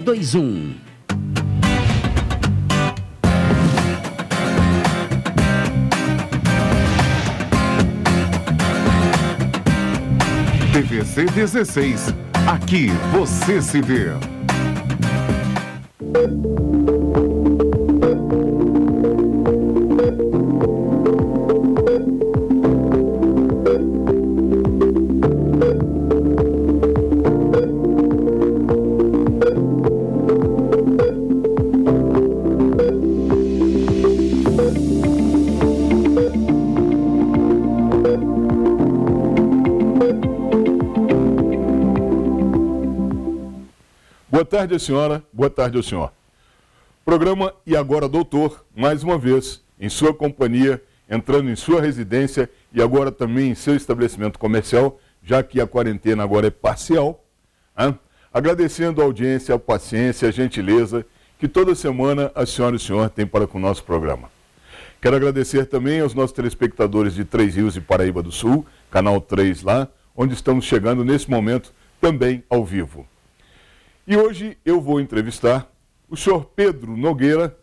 21. TVC 16. Aqui você se vê. Boa tarde, a senhora. Boa tarde, ao senhor. Programa E Agora, Doutor, mais uma vez, em sua companhia, entrando em sua residência e agora também em seu estabelecimento comercial, já que a quarentena agora é parcial. Agradecendo a audiência, a paciência, a gentileza que toda semana a senhora e o senhor têm para com o nosso programa. Quero agradecer também aos nossos telespectadores de Três Rios e Paraíba do Sul, canal 3 lá, onde estamos chegando nesse momento também ao vivo. E hoje eu vou entrevistar o senhor Pedro Nogueira,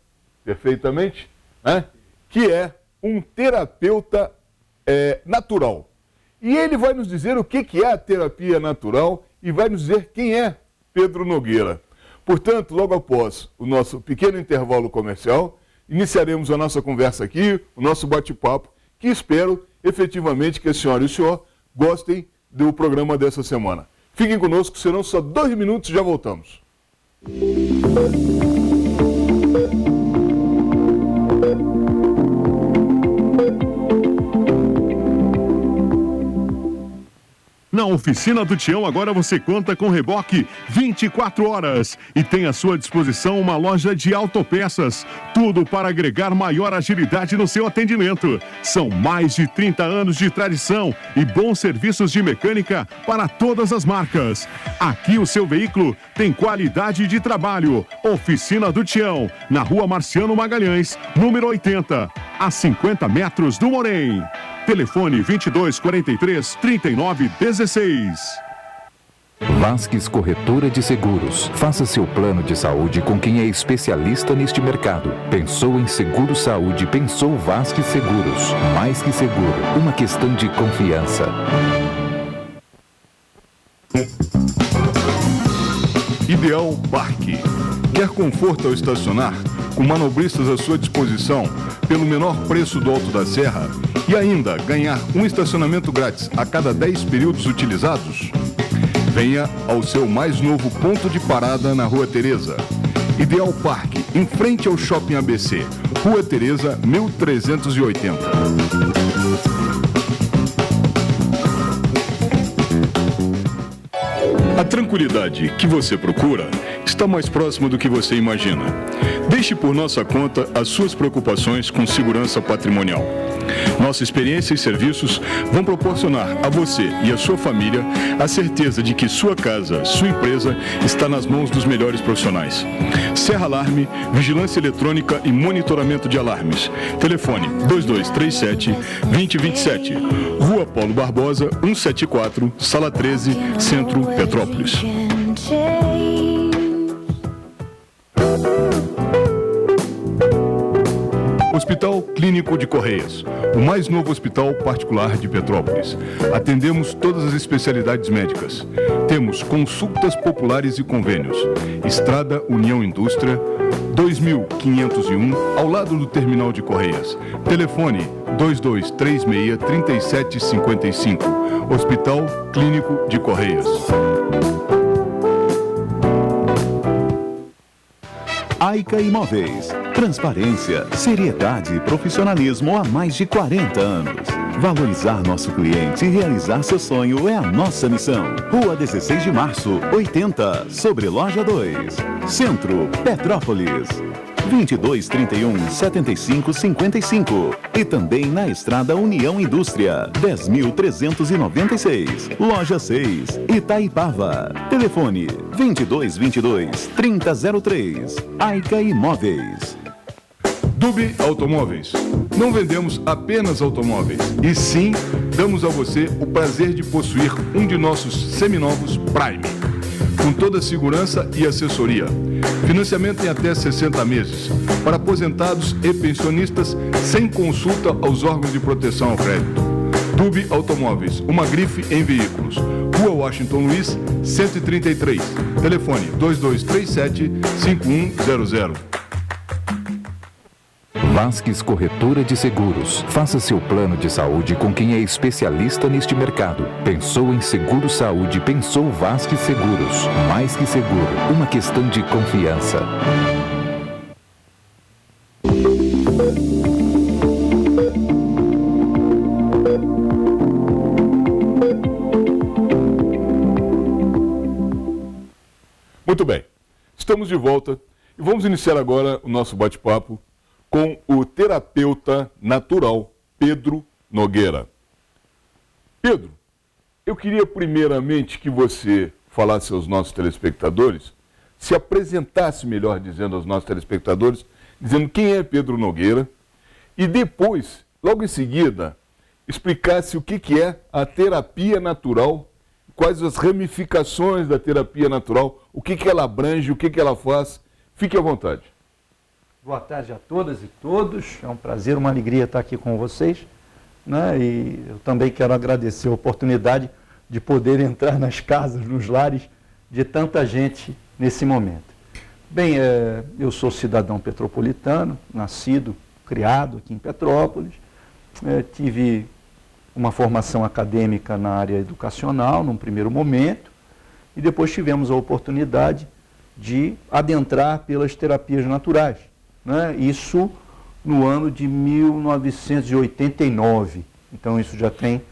perfeitamente, que é um terapeuta natural. E ele vai nos dizer o que é a terapia natural e vai nos dizer quem é Pedro Nogueira. Portanto, logo após o nosso pequeno intervalo comercial, iniciaremos a nossa conversa aqui, o nosso bate-papo, que espero efetivamente que a senhora e o senhor gostem do programa dessa semana. Fiquem conosco, serão só 2 minutos e já voltamos. Na Oficina do Tião agora você conta com reboque 24 horas e tem à sua disposição uma loja de autopeças. Tudo para agregar maior agilidade no seu atendimento. São mais de 30 anos de tradição e bons serviços de mecânica para todas as marcas. Aqui o seu veículo tem qualidade de trabalho. Oficina do Tião, na Rua Marciano Magalhães, número 80, a 50 metros do Morém. Telefone 2243-3916. Vasques Corretora de Seguros. Faça seu plano de saúde com quem é especialista neste mercado. Pensou em seguro saúde, pensou Vasques Seguros. Mais que seguro, uma questão de confiança. Ideal Parque. Quer conforto ao estacionar? Com manobristas à sua disposição, pelo menor preço do Alto da Serra? E ainda ganhar um estacionamento grátis a cada 10 períodos utilizados? Venha ao seu mais novo ponto de parada na Rua Tereza. Ideal Parque, em frente ao Shopping ABC. Rua Tereza, 1380. A tranquilidade que você procura está mais próxima do que você imagina. Deixe por nossa conta as suas preocupações com segurança patrimonial. Nossa experiência e serviços vão proporcionar a você e a sua família a certeza de que sua casa, sua empresa está nas mãos dos melhores profissionais. Serra Alarme, vigilância eletrônica e monitoramento de alarmes. Telefone 2237-2027. Rua Paulo Barbosa, 174, Sala 13, Centro, Petrópolis. Hospital Clínico de Correias, o mais novo hospital particular de Petrópolis. Atendemos todas as especialidades médicas. Temos consultas populares e convênios. Estrada União Indústria, 2501, ao lado do Terminal de Correias. Telefone 2236-3755. Hospital Clínico de Correias. Aica Imóveis. Transparência, seriedade e profissionalismo há mais de 40 anos. Valorizar nosso cliente e realizar seu sonho é a nossa missão. Rua 16 de Março, 80, sobre Loja 2. Centro, Petrópolis. 2231-7555. E também na Estrada União Indústria, 10.396. Loja 6, Itaipava. Telefone 2222-3003. Aica Imóveis. Dube Automóveis. Não vendemos apenas automóveis, e sim damos a você o prazer de possuir um de nossos seminovos Prime. com toda a segurança e assessoria. Financiamento em até 60 meses. Para aposentados e pensionistas, sem consulta aos órgãos de proteção ao crédito. Dube Automóveis, uma grife em veículos. Rua Washington Luiz, 133. Telefone 2237-5100. Vasques Corretora de Seguros. Faça seu plano de saúde com quem é especialista neste mercado. Pensou em seguro saúde, pensou Vasques Seguros. Mais que seguro, uma questão de confiança. Muito bem, estamos de volta e vamos iniciar agora o nosso bate-papo com o terapeuta natural Pedro Nogueira. Pedro, eu queria primeiramente que você falasse aos nossos telespectadores, se apresentasse, melhor dizendo, aos nossos telespectadores, dizendo quem é Pedro Nogueira, e depois, logo em seguida, explicasse o que é a terapia natural, quais as ramificações da terapia natural, o que ela abrange, o que ela faz. Fique à vontade. Boa tarde a todas e todos. É um prazer, uma alegria estar aqui com vocês, né? E eu também quero agradecer a oportunidade de poder entrar nas casas, nos lares de tanta gente nesse momento. Bem, eu sou cidadão petropolitano, nascido, criado aqui em Petrópolis. Tive uma formação acadêmica na área educacional, num primeiro momento, e depois tivemos a oportunidade de adentrar pelas terapias naturais, né? Isso no ano de 1989. Então isso já tem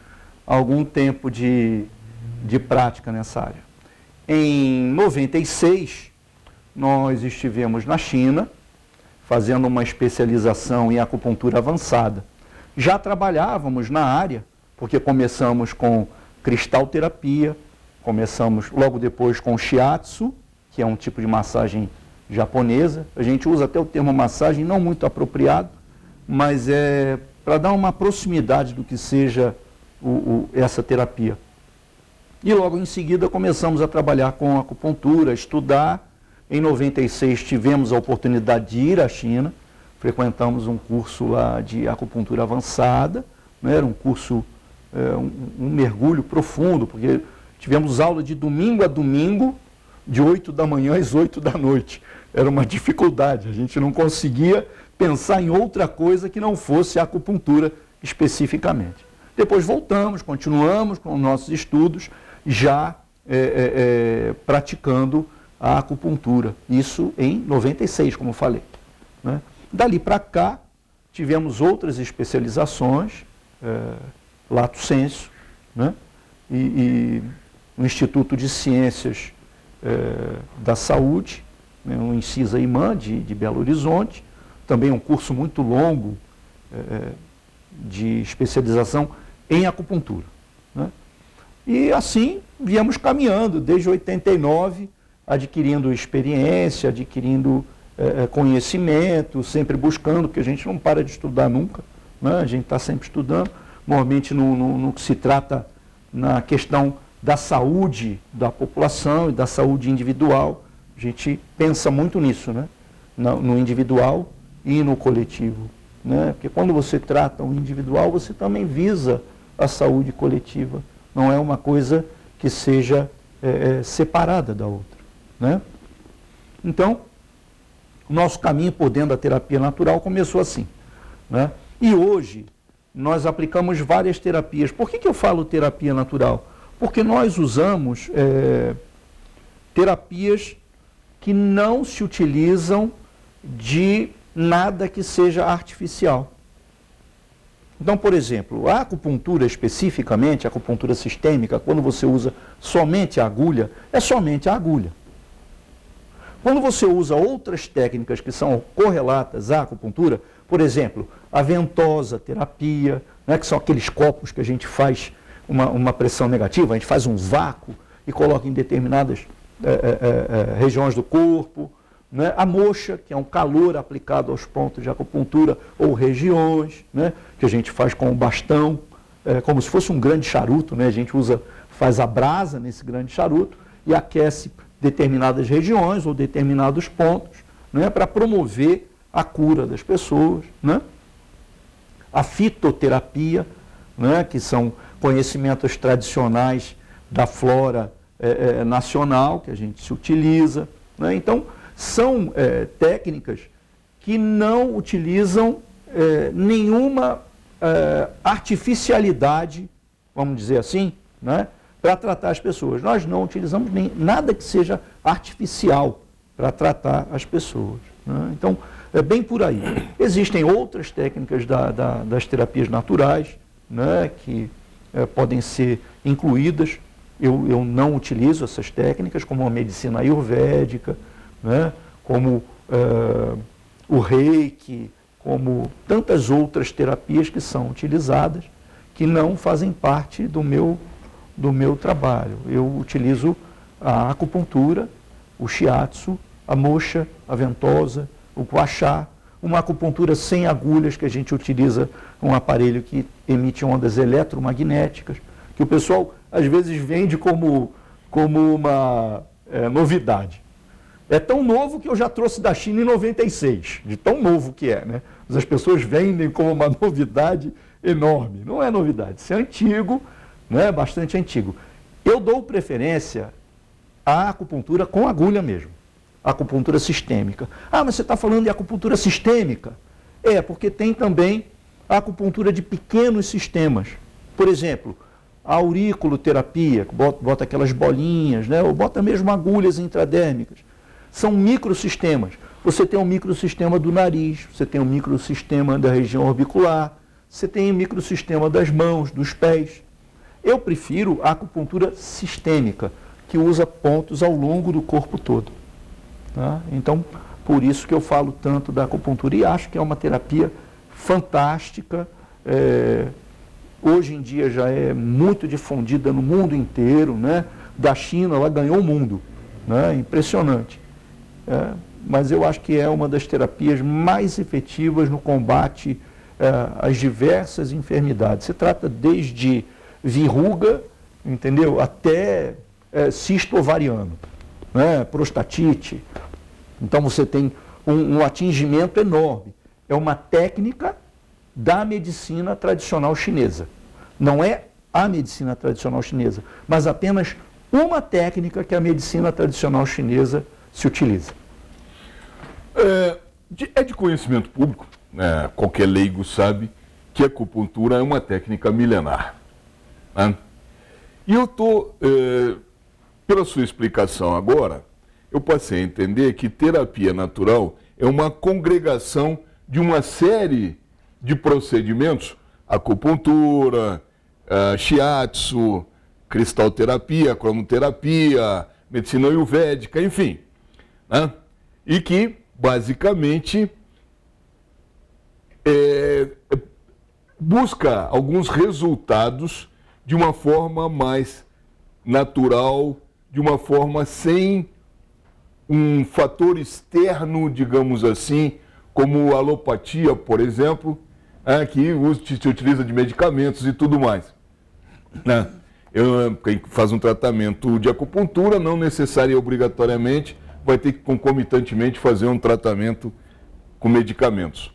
algum tempo de prática nessa área. Em 96, nós estivemos na China, fazendo uma especialização em acupuntura avançada. Já trabalhávamos na área, porque começamos com cristalterapia, começamos logo depois com shiatsu, que é um tipo de massagem japonesa. A gente usa até o termo massagem, não muito apropriado, mas é para dar uma proximidade do que seja essa terapia. E logo em seguida começamos a trabalhar com acupuntura, estudar. Em 96 tivemos a oportunidade de ir à China, frequentamos um curso lá de acupuntura avançada, né? Era um curso, um mergulho profundo, porque tivemos aula de domingo a domingo, de 8 da manhã às 8 da noite. Era uma dificuldade, a gente não conseguia pensar em outra coisa que não fosse a acupuntura especificamente. Depois voltamos, continuamos com os nossos estudos, já praticando a acupuntura. Isso em 96, como falei, né? Dali para cá, tivemos outras especializações, lato sensu, né? E o Instituto de Ciências da Saúde, né? O Incisa Imã, de Belo Horizonte, também um curso muito longo de especialização em acupuntura, né? E assim viemos caminhando, desde 89, adquirindo experiência, adquirindo conhecimento, sempre buscando, porque a gente não para de estudar nunca, né? A gente está sempre estudando, normalmente no que se trata na questão da saúde da população e da saúde individual, a gente pensa muito nisso, né? No individual e no coletivo, né? Porque quando você trata o individual, você também visa a saúde coletiva, não é uma coisa que seja separada da outra, né? Então, o nosso caminho por dentro da terapia natural começou assim, né? E hoje nós aplicamos várias terapias. Por que eu falo terapia natural? Porque nós usamos terapias que não se utilizam de nada que seja artificial. Então, por exemplo, a acupuntura especificamente, a acupuntura sistêmica, quando você usa somente a agulha, é somente a agulha. Quando você usa outras técnicas que são correlatas à acupuntura, por exemplo, a ventosa terapia, né, que são aqueles copos que a gente faz uma pressão negativa, a gente faz um vácuo e coloca em determinadas regiões do corpo, né? A moxa, que é um calor aplicado aos pontos de acupuntura ou regiões, né, que a gente faz com o bastão, como se fosse um grande charuto, né? A gente faz a brasa nesse grande charuto e aquece determinadas regiões ou determinados pontos, né, para promover a cura das pessoas, né? A fitoterapia, né, que são conhecimentos tradicionais da flora nacional que a gente se utiliza, né? Então, são técnicas que não utilizam nenhuma artificialidade, vamos dizer assim, né, para tratar as pessoas. Nós não utilizamos nada que seja artificial para tratar as pessoas, né? Então, é bem por aí. Existem outras técnicas das terapias naturais, né, que podem ser incluídas. Eu não utilizo essas técnicas, como a medicina ayurvédica, né, como o reiki, como tantas outras terapias que são utilizadas, que não fazem parte do meu trabalho. Eu utilizo a acupuntura, o shiatsu, a moxa, a ventosa, o guachá, uma acupuntura sem agulhas, que a gente utiliza um aparelho que emite ondas eletromagnéticas, que o pessoal às vezes vende como uma novidade. É tão novo que eu já trouxe da China em 96, de tão novo que é, né? Mas as pessoas vendem como uma novidade enorme. Não é novidade, isso é antigo, né? Bastante antigo. Eu dou preferência à acupuntura com agulha mesmo, acupuntura sistêmica. Ah, mas você está falando de acupuntura sistêmica? É, porque tem também a acupuntura de pequenos sistemas. Por exemplo, a auriculoterapia, que bota aquelas bolinhas, né? Ou bota mesmo agulhas intradérmicas. São microsistemas. Você tem um microsistema do nariz, você tem um microsistema da região orbicular, você tem um microsistema das mãos, dos pés. Eu prefiro a acupuntura sistêmica, que usa pontos ao longo do corpo todo. Tá? Então, por isso que eu falo tanto da acupuntura e acho que é uma terapia fantástica. Hoje em dia já é muito difundida no mundo inteiro, né? Da China, ela ganhou o mundo, né? Impressionante. Mas eu acho que é uma das terapias mais efetivas no combate às diversas enfermidades. Se trata desde verruga, entendeu? Até cisto ovariano, né? Prostatite. Então você tem um atingimento enorme. É uma técnica da medicina tradicional chinesa. Não é a medicina tradicional chinesa, mas apenas uma técnica que a medicina tradicional chinesa se utiliza. É de conhecimento público, né? Qualquer leigo sabe que a acupuntura é uma técnica milenar, né? E eu estou, pela sua explicação agora, eu passei a entender que terapia natural é uma congregação de uma série de procedimentos, acupuntura, shiatsu, cristalterapia, cromoterapia, medicina ayurvédica, enfim, né? E que, basicamente, busca alguns resultados de uma forma mais natural, de uma forma sem um fator externo, digamos assim, como a alopatia, por exemplo, que se utiliza de medicamentos e tudo mais. Quem faz um tratamento de acupuntura, não necessariamente obrigatoriamente, vai ter que concomitantemente fazer um tratamento com medicamentos.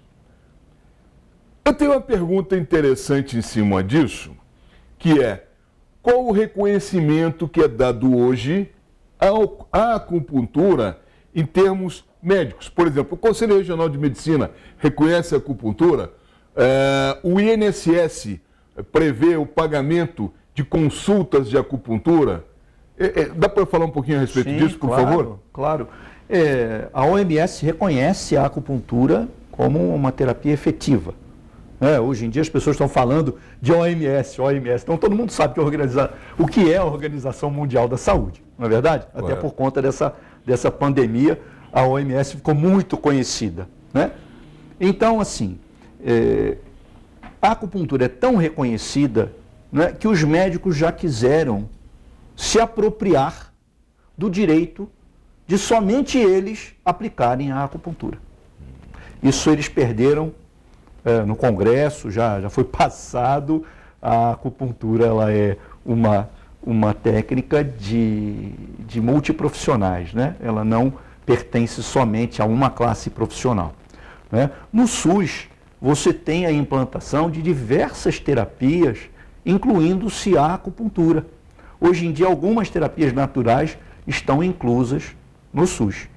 Eu tenho uma pergunta interessante em cima disso, que é: qual o reconhecimento que é dado hoje à acupuntura em termos médicos? Por exemplo, o Conselho Regional de Medicina reconhece a acupuntura, o INSS prevê o pagamento de consultas de acupuntura. Dá para falar um pouquinho a respeito disso, por favor? Claro. A OMS reconhece a acupuntura como uma terapia efetiva. Hoje em dia as pessoas estão falando de OMS, então todo mundo sabe o que é a Organização Mundial da Saúde, não é verdade? Até por conta dessa pandemia, a OMS ficou muito conhecida, né? Então, assim, a acupuntura é tão reconhecida, né, que os médicos já quiseram se apropriar do direito de somente eles aplicarem a acupuntura. Isso eles perderam no Congresso, já foi passado. A acupuntura ela é uma uma técnica de multiprofissionais, né? Ela não pertence somente a uma classe profissional, né? No SUS, você tem a implantação de diversas terapias, incluindo-se a acupuntura. Hoje em dia, algumas terapias naturais estão inclusas no SUS,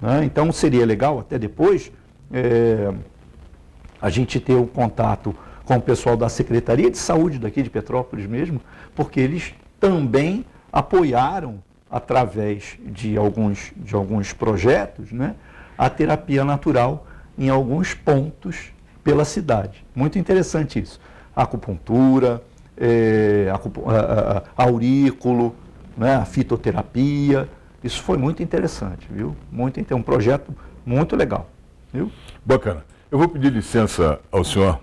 né? Então, seria legal, até depois, a gente ter o contato com o pessoal da Secretaria de Saúde daqui de Petrópolis mesmo, porque eles também apoiaram, através de alguns projetos, né, a terapia natural em alguns pontos pela cidade. Muito interessante isso. Acupuntura, aurículo, né, a fitoterapia. Isso foi muito interessante, viu? Um projeto muito legal, viu? Bacana. Eu vou pedir licença ao senhor,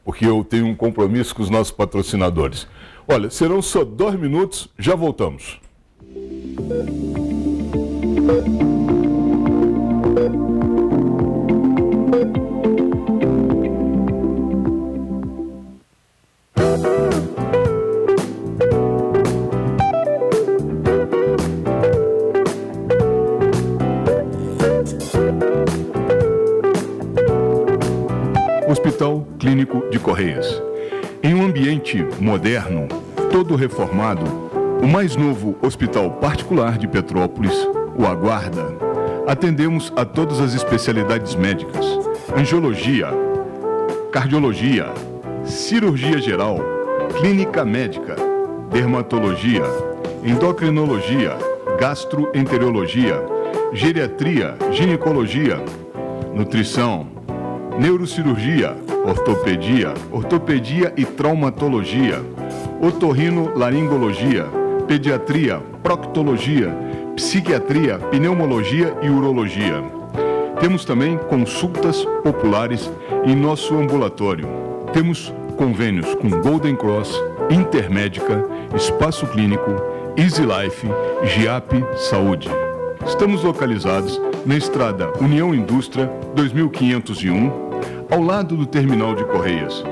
porque eu tenho um compromisso com os nossos patrocinadores. Olha, serão só 2 minutos, já voltamos. Hospital Clínico de Correias. Em um ambiente moderno, todo reformado, o mais novo hospital particular de Petrópolis o aguarda. Atendemos a todas as especialidades médicas: angiologia, cardiologia, cirurgia geral, clínica médica, dermatologia, endocrinologia, gastroenterologia, geriatria, ginecologia, nutrição, neurocirurgia, ortopedia e traumatologia, otorrinolaringologia, pediatria, proctologia, psiquiatria, pneumologia e urologia. Temos também consultas populares em nosso ambulatório. Temos convênios com Golden Cross, Intermédica, Espaço Clínico, Easy Life, GIAP Saúde. Estamos localizados na estrada União Indústria 2501, ao lado do terminal de Correias.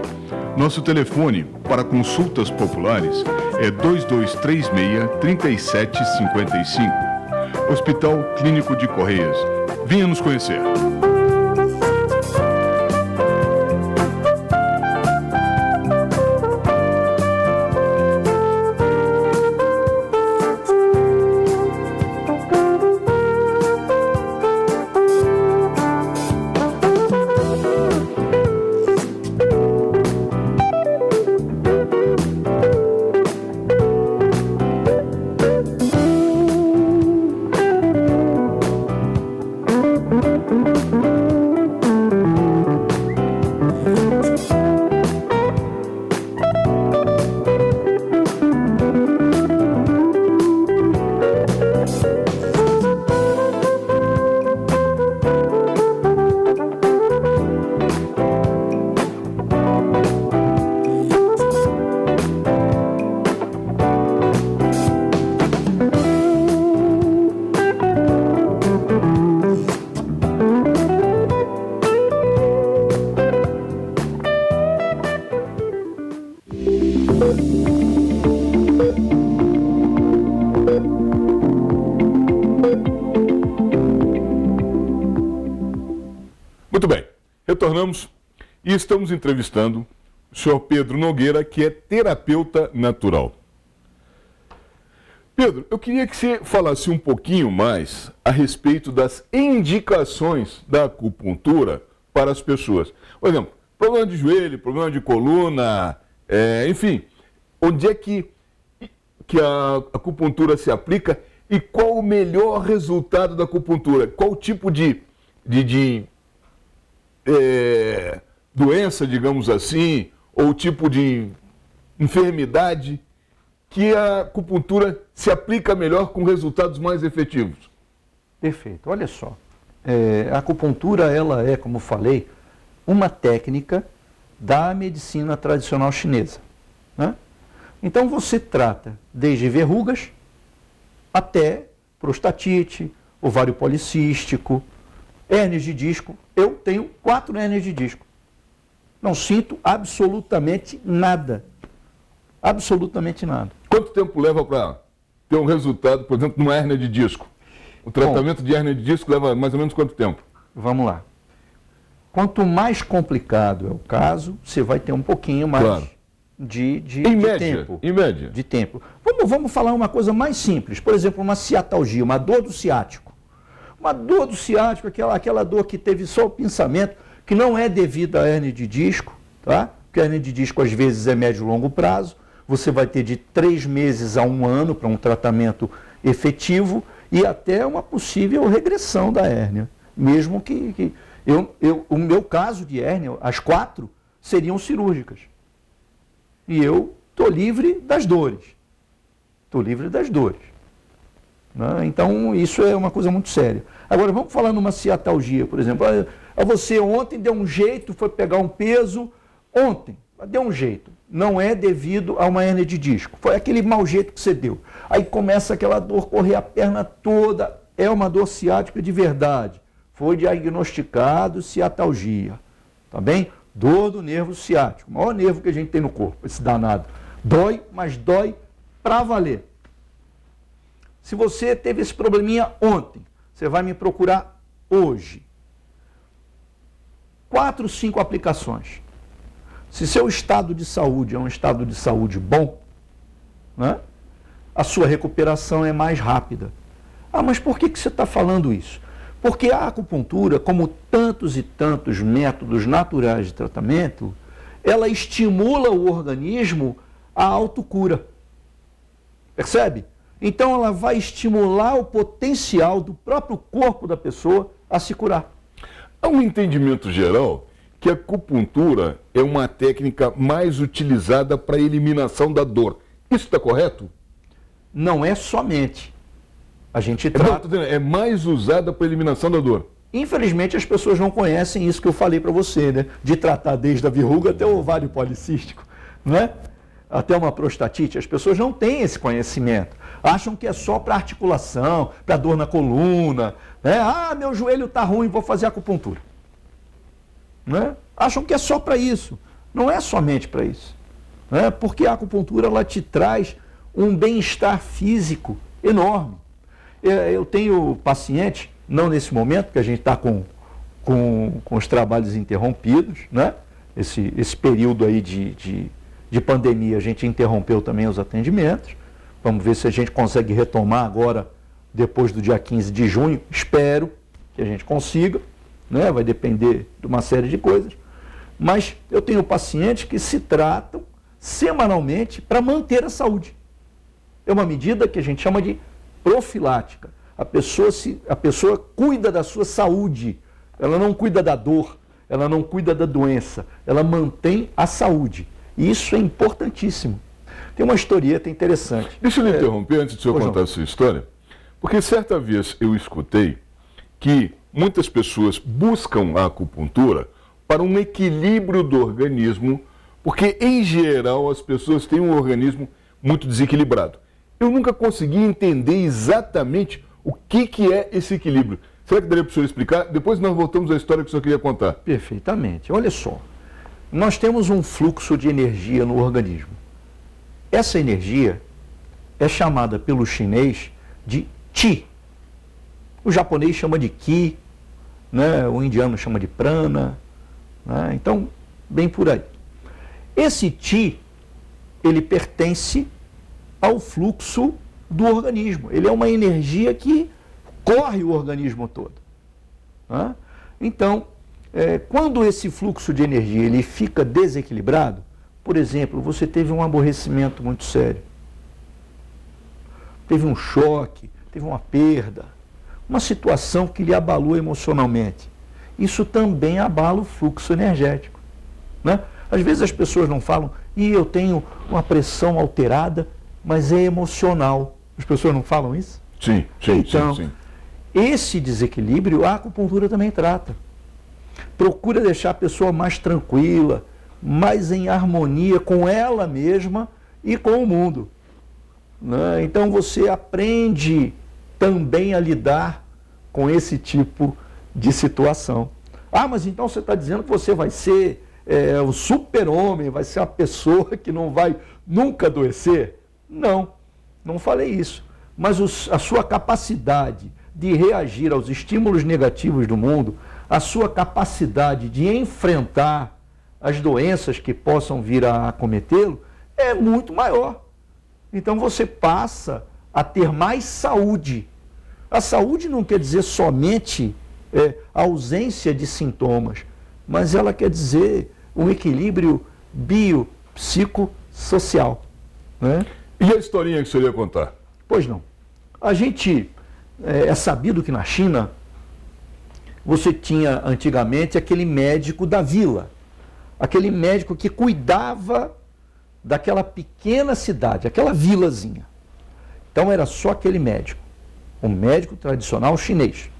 Nosso telefone para consultas populares é 2236-3755. Hospital Clínico de Correias. Venha nos conhecer. Muito bem, retornamos e estamos entrevistando o senhor Pedro Nogueira, que é terapeuta natural. Pedro, eu queria que você falasse um pouquinho mais a respeito das indicações da acupuntura para as pessoas. Por exemplo, problema de joelho, problema de coluna, enfim, onde é que a acupuntura se aplica e qual o melhor resultado da acupuntura? Qual tipo de doença, digamos assim, ou tipo de enfermidade que a acupuntura se aplica melhor com resultados mais efetivos? Perfeito. Olha só, a acupuntura, ela é, como falei, uma técnica da medicina tradicional chinesa, né? Então você trata desde verrugas até prostatite, ovário policístico, hérnias de disco. Eu tenho 4 hérnias de disco. Não sinto absolutamente nada. Absolutamente nada. Quanto tempo leva para ter um resultado, por exemplo, numa hérnia de disco? O tratamento de hérnia de disco leva mais ou menos quanto tempo? Vamos lá. Quanto mais complicado é o caso, você vai ter um pouquinho mais Claro. de tempo. Em média. De tempo. Vamos falar uma coisa mais simples. Por exemplo, uma ciatalgia, uma dor do ciático. Uma dor do ciático, aquela dor que teve só o pensamento, que não é devida à hérnia de disco, tá? Porque a hérnia de disco às vezes é médio e longo prazo. Você vai ter de 3 meses a 1 ano para um tratamento efetivo e até uma possível regressão da hérnia. Mesmo que o meu caso de hérnia, as 4 seriam cirúrgicas. E eu estou livre das dores. Estou livre das dores. Né? Então, isso é uma coisa muito séria. Agora, vamos falar numa ciatalgia, por exemplo. Você ontem deu um jeito, foi pegar um peso, ontem, deu um jeito. Não é devido a uma hérnia de disco. Foi aquele mau jeito que você deu. Aí começa aquela dor, correr a perna toda. É uma dor ciática de verdade. Foi diagnosticado ciatalgia. Tá bem? Dor do nervo ciático. O maior nervo que a gente tem no corpo, esse danado. Dói, mas dói pra valer. Se você teve esse probleminha ontem, você vai me procurar hoje. 4, 5 aplicações. Se seu estado de saúde é um estado de saúde bom, né, a sua recuperação é mais rápida. Ah, mas por que você está falando isso? Porque a acupuntura, como tantos e tantos métodos naturais de tratamento, ela estimula o organismo à autocura. Percebe? Então ela vai estimular o potencial do próprio corpo da pessoa a se curar. Há um entendimento geral que a acupuntura é uma técnica mais utilizada para a eliminação da dor. Isso está correto? Não é somente. A gente trata... É mais usada para a eliminação da dor. Infelizmente as pessoas não conhecem isso que eu falei para você, né? De tratar desde a verruga até o ovário policístico, né? Até uma prostatite. As pessoas não têm esse conhecimento. Acham que é só para articulação, para dor na coluna, né? Ah, meu joelho está ruim, vou fazer acupuntura. Né? Acham que é só para isso. Não é somente para isso. Né? Porque a acupuntura ela te traz um bem-estar físico enorme. Eu tenho paciente, não nesse momento, porque a gente está com os trabalhos interrompidos, né? Esse período aí de pandemia, a gente interrompeu também os atendimentos. Vamos ver se a gente consegue retomar agora, depois do dia 15 de junho. Espero que a gente consiga, né? Vai depender de uma série de coisas. Mas eu tenho pacientes que se tratam semanalmente para manter a saúde. É uma medida que a gente chama de profilática. A pessoa cuida da sua saúde, ela não cuida da dor, ela não cuida da doença, ela mantém a saúde. E isso é importantíssimo. Tem uma historieta interessante. Deixa eu lhe interromper antes de o senhor contar a sua história, porque certa vez eu escutei que muitas pessoas buscam a acupuntura para um equilíbrio do organismo, porque em geral as pessoas têm um organismo muito desequilibrado. Eu nunca consegui entender exatamente o que é esse equilíbrio. Será que daria para o senhor explicar? Depois nós voltamos à história que o senhor queria contar. Perfeitamente. Olha só, nós temos um fluxo de energia no organismo. Essa energia é chamada pelo chinês de Qi. O japonês chama de Ki, né? O indiano chama de Prana, né? Então, bem por aí. Esse Qi, ele pertence ao fluxo do organismo. Ele é uma energia que corre o organismo todo. Né? Então, quando esse fluxo de energia ele fica desequilibrado, por exemplo, você teve um aborrecimento muito sério, teve um choque, teve uma perda, uma situação que lhe abalou emocionalmente. Isso também abala o fluxo energético. Né? Às vezes as pessoas não falam, eu tenho uma pressão alterada, mas é emocional. As pessoas não falam isso? Sim. Então, esse desequilíbrio a acupuntura também trata. Procura deixar a pessoa mais tranquila, mais em harmonia com ela mesma e com o mundo. Né? Então você aprende também a lidar com esse tipo de situação. Ah, mas então você está dizendo que você vai ser o super-homem, vai ser a pessoa que não vai nunca adoecer? Não falei isso. Mas a sua capacidade de reagir aos estímulos negativos do mundo, a sua capacidade de enfrentar as doenças que possam vir a acometê-lo, é muito maior. Então você passa a ter mais saúde. A saúde não quer dizer somente a ausência de sintomas, mas ela quer dizer um equilíbrio biopsicossocial. Né? E a historinha que o senhor ia contar? Pois não. A gente, é sabido que na China, você tinha antigamente aquele médico da vila, aquele médico que cuidava daquela pequena cidade, aquela vilazinha. Então era só aquele médico, um médico tradicional chinês.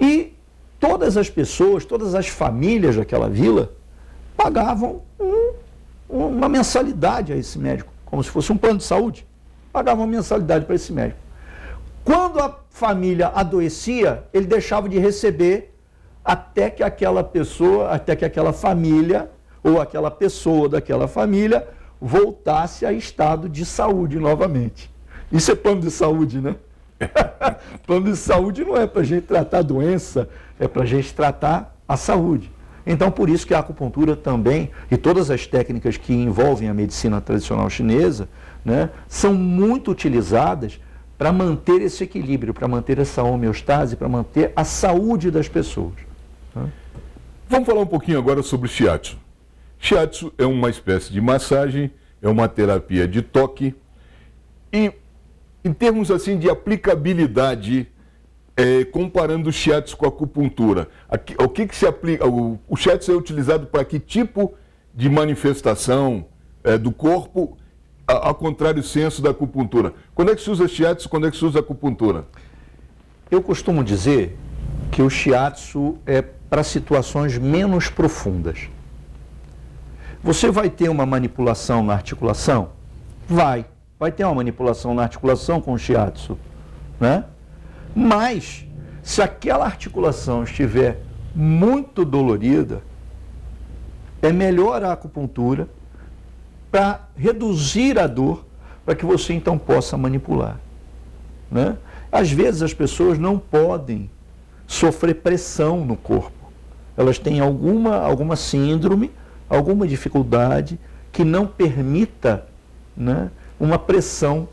E todas as pessoas, todas as famílias daquela vila pagavam uma mensalidade a esse médico, como se fosse um plano de saúde. Pagavam uma mensalidade para esse médico. Quando a família adoecia, ele deixava de receber até que aquela pessoa, até que aquela família ou aquela pessoa daquela família voltasse a estado de saúde novamente. Isso é plano de saúde, né? Plano de saúde não é para a gente tratar a doença, é para a gente tratar a saúde. Então, por isso que a acupuntura também, e todas as técnicas que envolvem a medicina tradicional chinesa, né, são muito utilizadas para manter esse equilíbrio, para manter essa homeostase, para manter a saúde das pessoas. Né? Vamos falar um pouquinho agora sobre o shiatsu. Shiatsu é uma espécie de massagem, é uma terapia de toque e, em termos assim de aplicabilidade, comparando o shiatsu com a acupuntura, o que se aplica? O shiatsu é utilizado para que tipo de manifestação do corpo, ao contrário senso da acupuntura? Quando é que se usa shiatsu, quando é que se usa acupuntura? Eu costumo dizer que o shiatsu é para situações menos profundas. Você vai ter uma manipulação na articulação? Vai ter uma manipulação na articulação com o shiatsu, né? Mas, se aquela articulação estiver muito dolorida, é melhor a acupuntura para reduzir a dor, para que você então possa manipular. Né? Às vezes as pessoas não podem sofrer pressão no corpo. Elas têm alguma síndrome, alguma dificuldade que não permita, né, uma pressão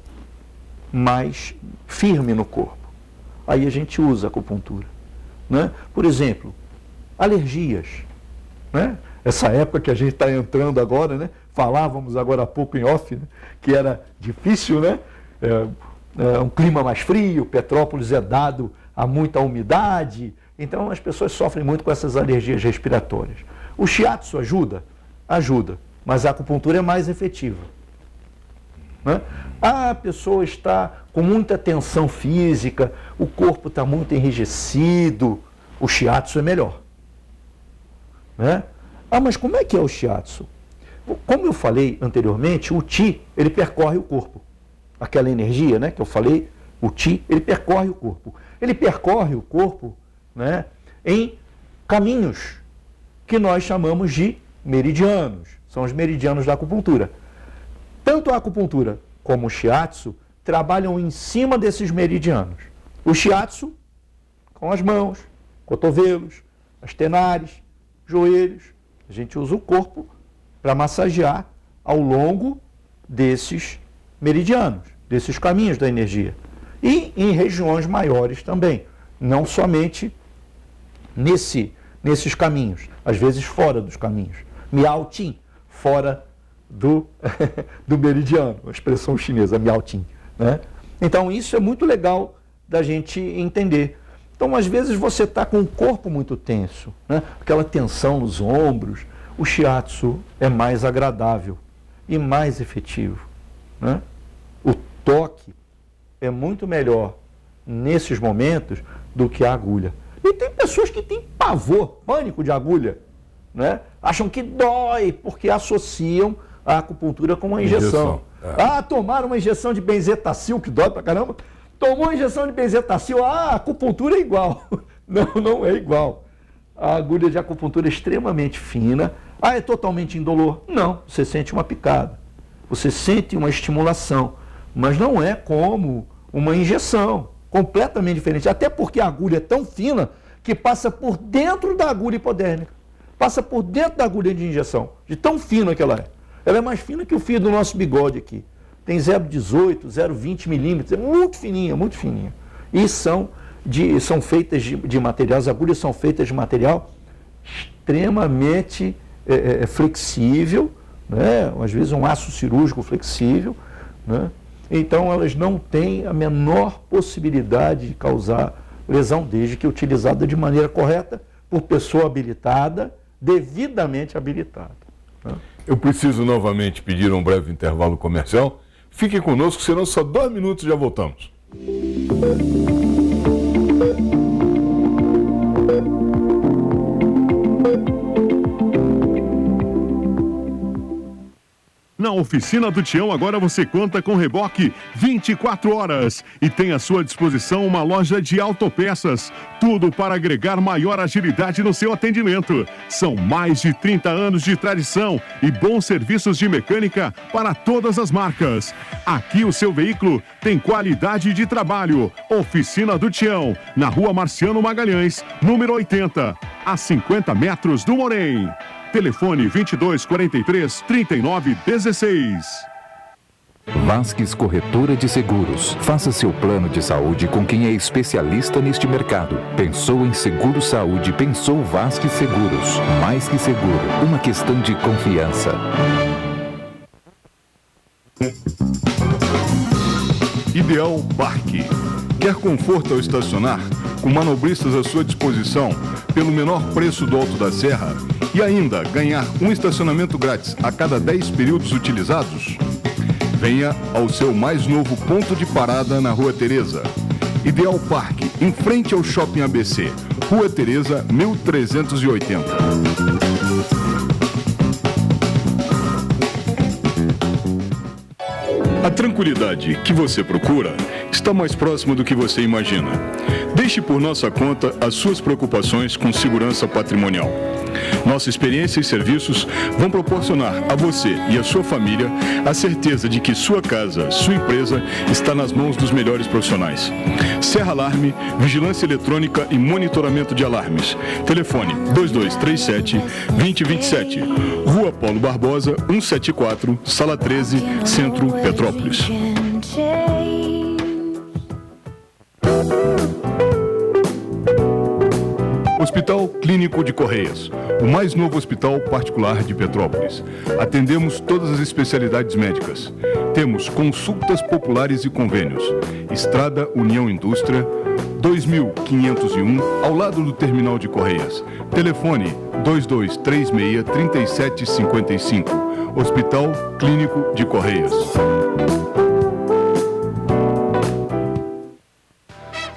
mais firme no corpo. Aí a gente usa a acupuntura. Né? Por exemplo, alergias. Né? Essa época que a gente está entrando agora, né? Falávamos agora há pouco em off, né? Que era difícil, né? Um clima mais frio, Petrópolis é dado a muita umidade, então as pessoas sofrem muito com essas alergias respiratórias. O shiatsu ajuda? Ajuda, mas a acupuntura é mais efetiva. Né? A pessoa está com muita tensão física, o corpo está muito enrijecido, o shiatsu é melhor. Né? Mas como é que é o shiatsu? Como eu falei anteriormente, o Qi, ele percorre o corpo. Aquela energia, né, que eu falei, o Qi, ele percorre o corpo. Ele percorre o corpo, né, em caminhos que nós chamamos de meridianos. São os meridianos da acupuntura. Tanto a acupuntura como o shiatsu trabalham em cima desses meridianos. O shiatsu com as mãos, cotovelos, as tenares, joelhos. A gente usa o corpo para massagear ao longo desses meridianos, desses caminhos da energia. E em regiões maiores também, não somente nesses caminhos, às vezes fora dos caminhos. Miao-Tin, fora do meridiano, a expressão chinesa, Miao-Tin. Né? Então isso é muito legal da gente entender. Então às vezes você está com o corpo muito tenso, né? Aquela tensão nos ombros, o shiatsu é mais agradável e mais efetivo. Né? O toque é muito melhor nesses momentos do que a agulha. E tem pessoas que têm pavor, pânico de agulha, né? Acham que dói porque associam a acupuntura com uma injeção. Tomaram uma injeção de benzetacil, que dói pra caramba. Tomou uma injeção de benzetacil, a acupuntura é igual. Não é igual. A agulha de acupuntura é extremamente fina. É totalmente indolor? Não, você sente uma picada. você sente uma estimulação, mas não é como uma injeção, completamente diferente. Até porque a agulha é tão fina que passa por dentro da agulha hipodérmica, passa por dentro da agulha de injeção, de tão fina que ela é. Ela é mais fina que o fio do nosso bigode aqui. Tem 0,18, 0,20 milímetros, é muito fininha, muito fininha. E são feitas de material, as agulhas são feitas de material extremamente flexível, né? Às vezes um aço cirúrgico flexível, né? Então elas não têm a menor possibilidade de causar lesão, desde que utilizada de maneira correta por pessoa habilitada, devidamente habilitada, né? Eu preciso novamente pedir um breve intervalo comercial. Fique conosco, serão só 2 minutos e já voltamos. Na Oficina do Tião, agora você conta com reboque 24 horas e tem à sua disposição uma loja de autopeças. Tudo para agregar maior agilidade no seu atendimento. São mais de 30 anos de tradição e bons serviços de mecânica para todas as marcas. Aqui o seu veículo tem qualidade de trabalho. Oficina do Tião, na Rua Marciano Magalhães, número 80, a 50 metros do Morém. Telefone 2243-3916. Vasques Corretora de Seguros. Faça seu plano de saúde com quem é especialista neste mercado. Pensou em seguro saúde, pensou Vasques Seguros. Mais que seguro, uma questão de confiança. Ideal Parque. Quer conforto ao estacionar? Com manobristas à sua disposição, pelo menor preço do Alto da Serra? E ainda ganhar um estacionamento grátis a cada 10 períodos utilizados? Venha ao seu mais novo ponto de parada na Rua Teresa. Ideal Parque, em frente ao Shopping ABC, Rua Teresa, 1380. A tranquilidade que você procura está mais próxima do que você imagina. Deixe por nossa conta as suas preocupações com segurança patrimonial. Nossa experiência e serviços vão proporcionar a você e a sua família a certeza de que sua casa, sua empresa, está nas mãos dos melhores profissionais. Serra Alarme, vigilância eletrônica e monitoramento de alarmes. Telefone 2237-2027. Rua Paulo Barbosa, 174, Sala 13, Centro, Petrópolis. Hospital Clínico de Correias, o mais novo hospital particular de Petrópolis. Atendemos todas as especialidades médicas. Temos consultas populares e convênios. Estrada União Indústria, 2501, ao lado do Terminal de Correias. Telefone 2236-3755. Hospital Clínico de Correias.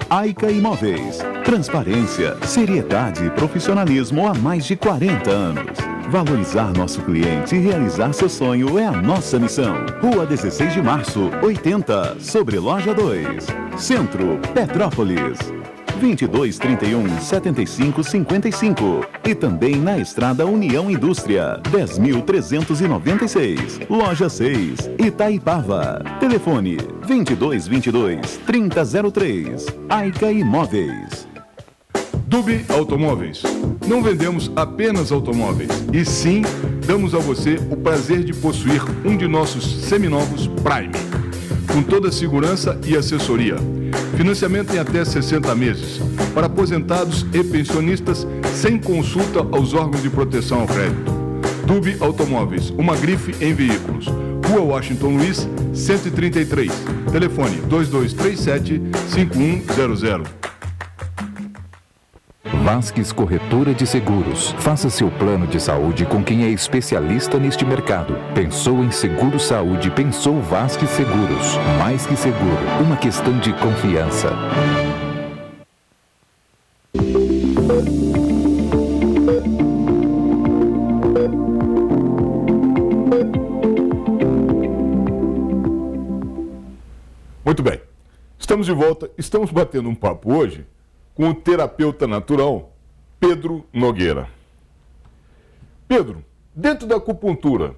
Aica Imóveis. Transparência, seriedade e profissionalismo há mais de 40 anos. Valorizar nosso cliente e realizar seu sonho é a nossa missão. Rua 16 de Março, 80, sobre Loja 2. Centro, Petrópolis. 2231-7555. E também na Estrada União Indústria, 10.396. Loja 6, Itaipava. Telefone 2222-3003. Aica Imóveis. Dubi Automóveis. Não vendemos apenas automóveis, e sim damos a você o prazer de possuir um de nossos seminovos Prime, com toda a segurança e assessoria. Financiamento em até 60 meses, para aposentados e pensionistas, sem consulta aos órgãos de proteção ao crédito. Dubi Automóveis, uma grife em veículos. Rua Washington Luiz, 133. Telefone 2237-5100. Vasques Corretora de Seguros. Faça seu plano de saúde com quem é especialista neste mercado. Pensou em seguro saúde, pensou Vasques Seguros. Mais que seguro, uma questão de confiança. Muito bem, estamos de volta, estamos batendo um papo hoje com o terapeuta natural Pedro Nogueira. Pedro, dentro da acupuntura,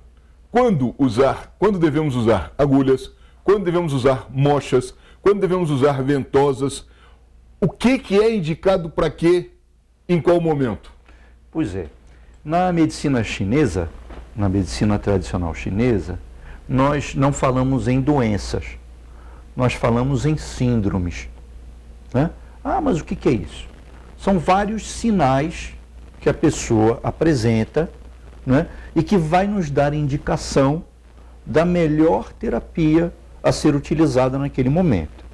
quando devemos usar agulhas, quando devemos usar mochas, quando devemos usar ventosas, o que é indicado para quê, em qual momento? Pois é, na medicina chinesa, na medicina tradicional chinesa, nós não falamos em doenças, nós falamos em síndromes, né? Ah, mas o que é isso? São vários sinais que a pessoa apresenta, né? E que vai nos dar indicação da melhor terapia a ser utilizada naquele momento,